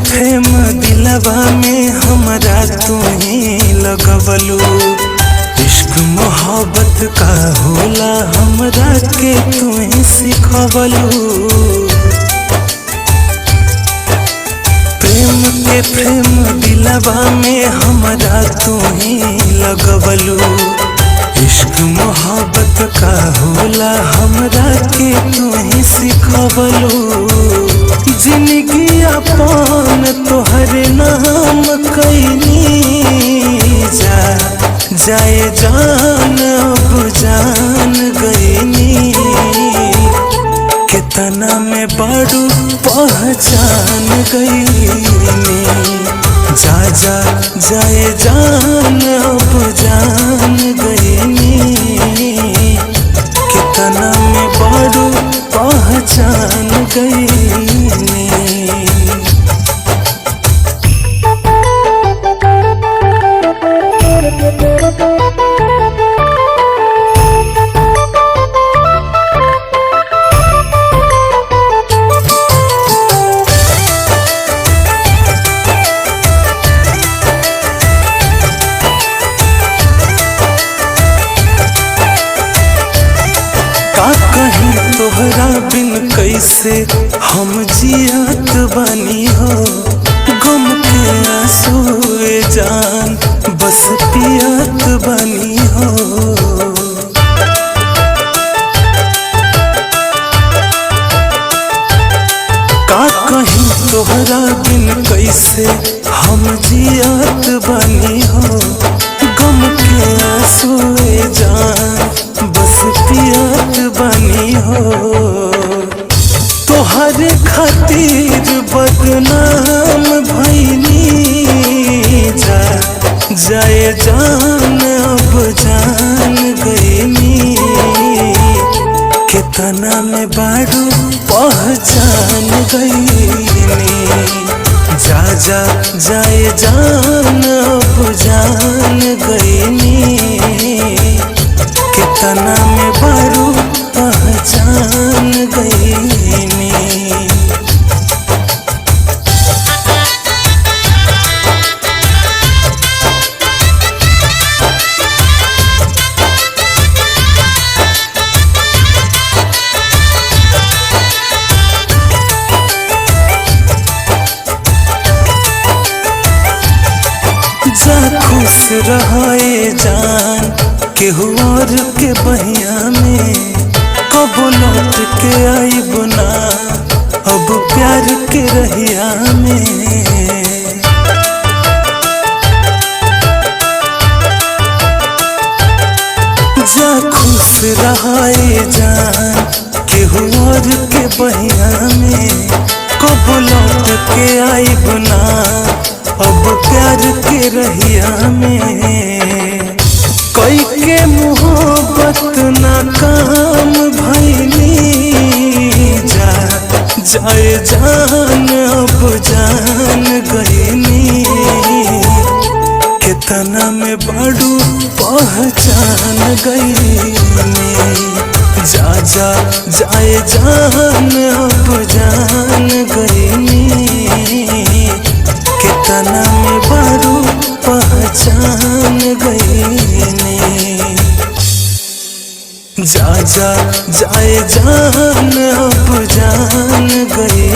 प्रेम दिलवा में हमरा तू ही लगवलू। इश्क मोहब्बत का होला हमरा के तू ही सिखवलू। प्रेम दिलवा में हमरा तू ही लगवलू। इश्क मोहब्बत का होला हमरा के तू ही सिखवलू। जिंदगी अपन तोहर नाम कैनी जाए जान अब जान गईनी। कितना में बड़ू पहचान गईनी। जाए जान अब जान गईनी। कितना में बड़ू पहचान गईनी। कहीं तोहरा बिन कैसे हम जियत बानी हो। गम के आंसुए जान बस पियत बानी हो। का कहीं तोहरा बिन कैसे हम जियत बानी हो। गम के आंसुए जान बस पियत बानी हो। तोहर खातिर बदनाम भईनी। जाए जान अब जान गईनी। कितना में बारू पहचान गईनी। जाए जान अब जान गईनी। कितना में बारू पहचान गईनी। जा खुश रहे जान केहू और के बहिया में। कब लौट के आईब ना अब प्यार के रहिया में। जा खुश रहे जान केहू और के बहिया में। कब लौट के आईब ना अब प्यार के रहिया में। कोई के मोहब्बत नाकाम भईनी। जाए जान अब जान गईनी। कितना में बड़ू पहचान गईनी। जाए जान अब जान गईनी। कितना में बड़ू पहचान गईनी। जाए जान अब जान गई।